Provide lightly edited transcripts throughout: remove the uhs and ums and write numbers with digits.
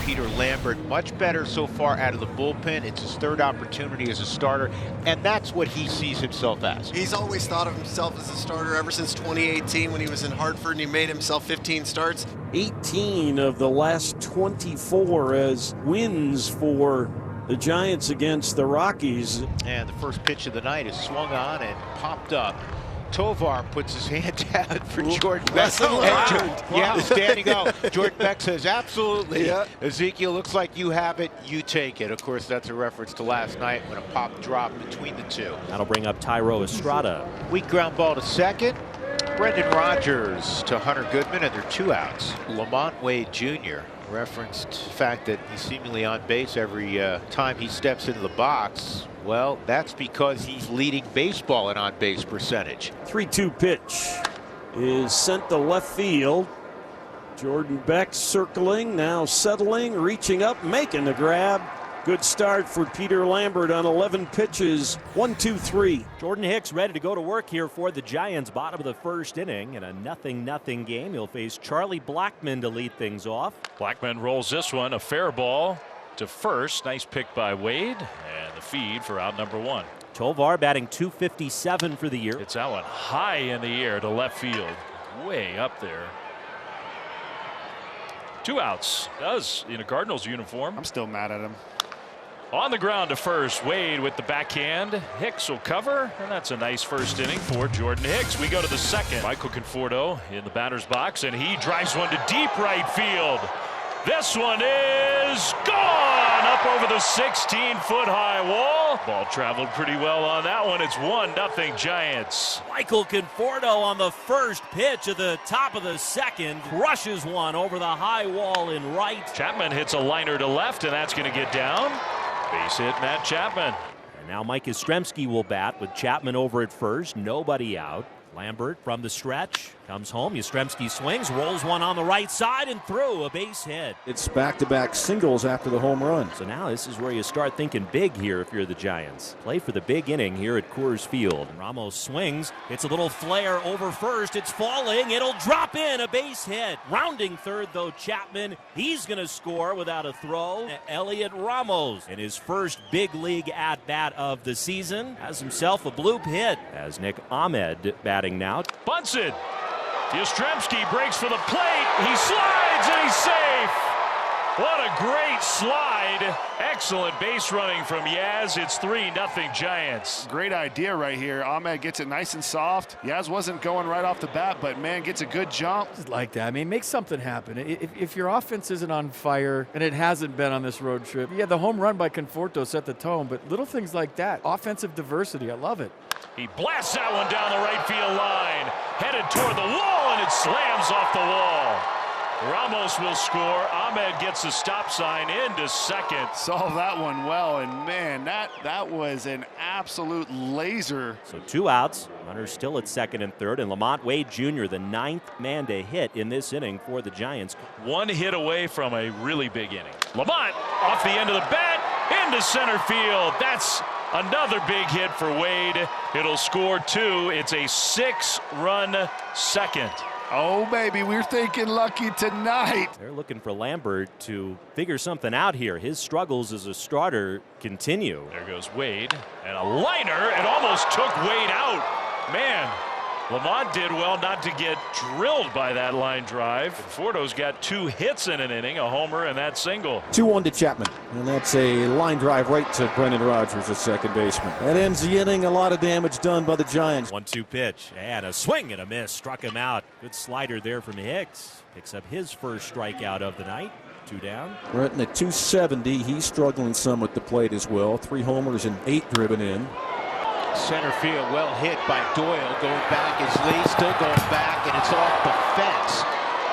Peter Lambert. Much better so far out of the bullpen. It's his third opportunity as a starter, and that's what he sees himself as. He's always thought of himself as a starter ever since 2018 when he was in Hartford and he made himself 15 starts. 18 of the last 24 as wins for the Giants against the Rockies. And the first pitch of the night is swung on and popped up. Tovar puts his hand out for Jordan Beck. Yeah, standing out. Jordan Beck says, absolutely. Yeah. Ezekiel, looks like you have it. You take it. Of course, that's a reference to last night when a pop dropped between the two. That'll bring up Tyro Estrada. Weak ground ball to second. Brendan Rodgers to Hunter Goodman, and they're 2 outs. Lamont Wade Jr. referenced the fact that he's seemingly on base every time he steps into the box. Well, that's because he's leading baseball in on-base percentage. 3-2 pitch is sent to left field. Jordan Beck circling, now settling, reaching up, making the grab. Good start for Peter Lambert on 11 pitches. 1-2-3. Jordan Hicks ready to go to work here for the Giants. Bottom of the first inning in a 0-0 game. He'll face Charlie Blackmon to lead things off. Blackmon rolls this one, a fair ball to first. Nice pick by Wade, and the feed for out number 1. Tovar batting .257 for the year. It's that one high in the air to left field, way up there. 2 outs. Does in a Cardinals uniform. I'm still mad at him. On the ground to first, Wade with the backhand. Hicks will cover, and that's a nice first inning for Jordan Hicks. We go to the second. Michael Conforto in the batter's box, and he drives one to deep right field. This one is gone up over the 16-foot high wall. Ball traveled pretty well on that one. It's 1-0 Giants. Michael Conforto on the first pitch at the top of the second crushes one over the high wall in right. Chapman hits a liner to left, and that's going to get down. Base hit, Matt Chapman. And now Mike Yastrzemski will bat with Chapman over at first. Nobody out. Lambert from the stretch comes home. Yastrzemski swings, rolls one on the right side and through, a base hit. It's back-to-back singles after the home run. So now this is where you start thinking big here if you're the Giants. Play for the big inning here at Coors Field. Ramos swings, hits a little flare over first. It's falling. It'll drop in, a base hit. Rounding third, though, Chapman. He's going to score without a throw. Elliot Ramos, in his first big league at-bat of the season, has himself a bloop hit as Nick Ahmed batting now. Bunts it. Yastrzemski breaks for the plate. He slides and he's safe. What a great slide. Excellent base running from Yaz. It's 3-0 Giants. Great idea right here. Ahmed gets it nice and soft. Yaz wasn't going right off the bat, but man, gets a good jump. Just like that. I mean, make something happen. If your offense isn't on fire, and it hasn't been on this road trip, yeah, the home run by Conforto set the tone, but little things like that. Offensive diversity. I love it. He blasts that one down the right field line. Headed toward the wall, and it slams off the wall. Ramos will score. Ahmed gets the stop sign into second. Saw that one well, and man, that was an absolute laser. So 2 outs. Runners still at second and third, and Lamont Wade Jr., the 9th man to hit in this inning for the Giants. 1 hit away from a really big inning. Lamont off the end of the bat into center field. That's another big hit for Wade. It'll score 2. It's a 6-run second. Oh, baby, we're thinking lucky tonight. They're looking for Lambert to figure something out here. His struggles as a starter continue. There goes Wade, and a liner. It almost took Wade out. Man, Lamont did well not to get drilled by that line drive. Conforto's got 2 hits in an inning, a homer and that single. 2-1 to Chapman, and that's a line drive right to Brendan Rodgers, the second baseman. That ends the inning. A lot of damage done by the Giants. 1-2 pitch, and a swing and a miss. Struck him out. Good slider there from Hicks. Picks up his first strikeout of the night. 2 down. Renton at 270. He's struggling some with the plate as well. 3 homers and 8 driven in. Center field, well hit by Doyle. Going back is Lee, still going back, and it's off the fence.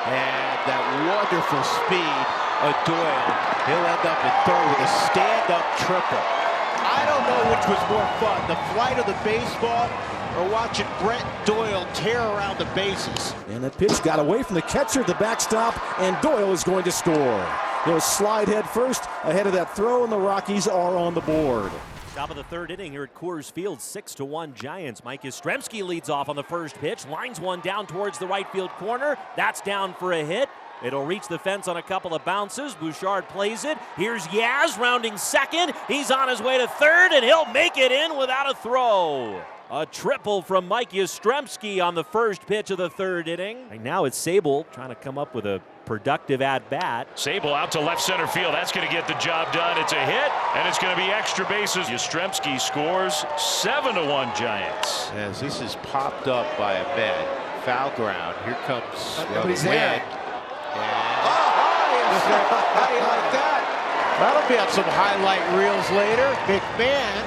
And that wonderful speed of Doyle. He'll end up at third with a stand-up triple. I don't know which was more fun, the flight of the baseball or watching Brent Doyle tear around the bases. And that pitch got away from the catcher, the backstop, and Doyle is going to score. He'll slide head first ahead of that throw, and the Rockies are on the board. Top of the third inning here at Coors Field, 6-1 Giants. Mike Yastrzemski leads off on the first pitch, lines one down towards the right field corner. That's down for a hit. It'll reach the fence on a couple of bounces. Bouchard plays it. Here's Yaz rounding second. He's on his way to third, and he'll make it in without a throw. A triple from Mike Yastrzemski on the first pitch of the third inning. Right now it's Sable trying to come up with a productive at-bat. Sable out to left center field. That's going to get the job done. It's a hit, and it's going to be extra bases. Yastrzemski scores 7-1 Giants. As this is popped up by a man. Foul ground. Here comes the wind. How do you like that? That'll be on some highlight reels later. McMahon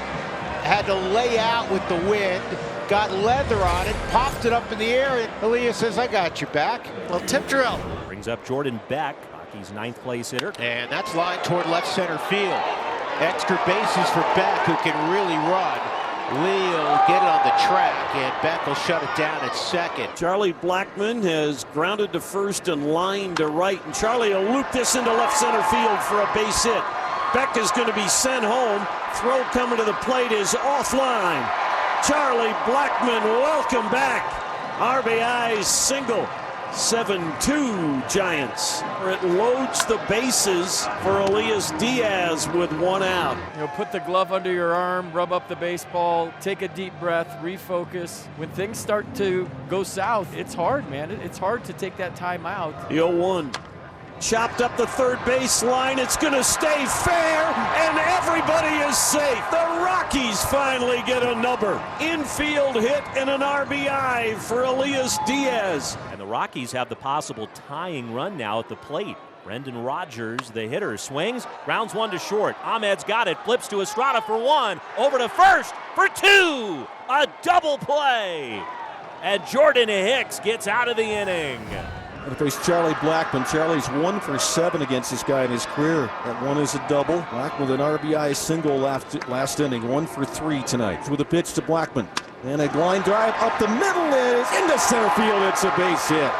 had to lay out with the wind, got leather on it, popped it up in the air, and Elias says, I got your back. Well, tip drill. Brings up Jordan Beck, Rockies' 9th place hitter. And that's lined toward left center field. Extra bases for Beck, who can really run. Lee will get it on the track, and Beck will shut it down at second. Charlie Blackmon has grounded to first and lined to right, and Charlie will loop this into left center field for a base hit. Beck is going to be sent home. Throw coming to the plate is offline. Charlie Blackmon, welcome back. RBI single. 7-2 Giants. It loads the bases for Elias Diaz with one out. You know, put the glove under your arm, rub up the baseball, take a deep breath, refocus. When things start to go south, it's hard, man. It's hard to take that time out. The 0-1. Chopped up the third base line. It's going to stay fair, and everybody is safe. The Rockies finally get a number. Infield hit and an RBI for Elias Diaz. And the Rockies have the possible tying run now at the plate. Brendan Rodgers, the hitter, swings, grounds one to short. Ahmed's got it, flips to Estrada for one, over to first for two. A double play. And Jordan Hicks gets out of the inning. And to face Charlie Blackmon. Charlie's 1 for 7 against this guy in his career. That one is a double. Blackmon with an RBI single last inning. 1 for 3 tonight. With a pitch to Blackmon. And a line drive up the middle is into center field. It's a base hit.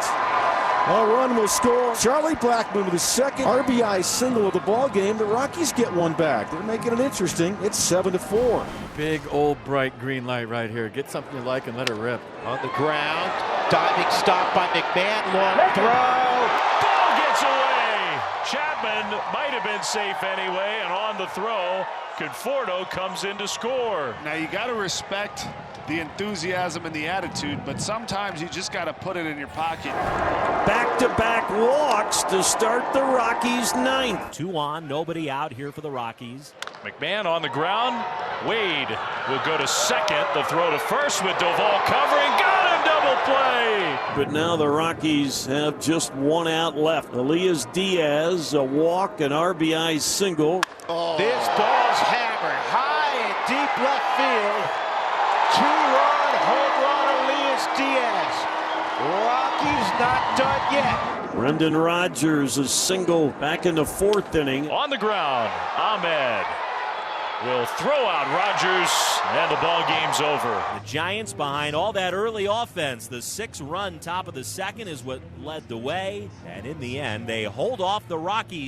A run will score. Charlie Blackmon with his second RBI single of the ball game. The Rockies get one back. They're making it interesting. It's 7-4. Big old bright green light right here. Get something you like and let it rip. On the ground, diving stop by McMahon, long throw. Ball gets away. Chapman might have been safe anyway, and on the throw, Conforto comes in to score. Now you got to respect the enthusiasm and the attitude, but sometimes you just got to put it in your pocket. Back-to-back walks to start the Rockies' 9th. 2 on, nobody out here for the Rockies. McMahon on the ground. Wade will go to second. The throw to first with Doval covering. Got him, double play. But now the Rockies have just one out left. Elias Diaz, a walk, an RBI single. This ball's hammered high and deep left field. 2-run home run, Elias Diaz. Rockies not done yet. Brendan Rodgers, a single back in the 4th inning. On the ground, Ahmed will throw out Rodgers, and the ball game's over. The Giants behind all that early offense. The 6-run top of the second is what led the way, and in the end, they hold off the Rockies.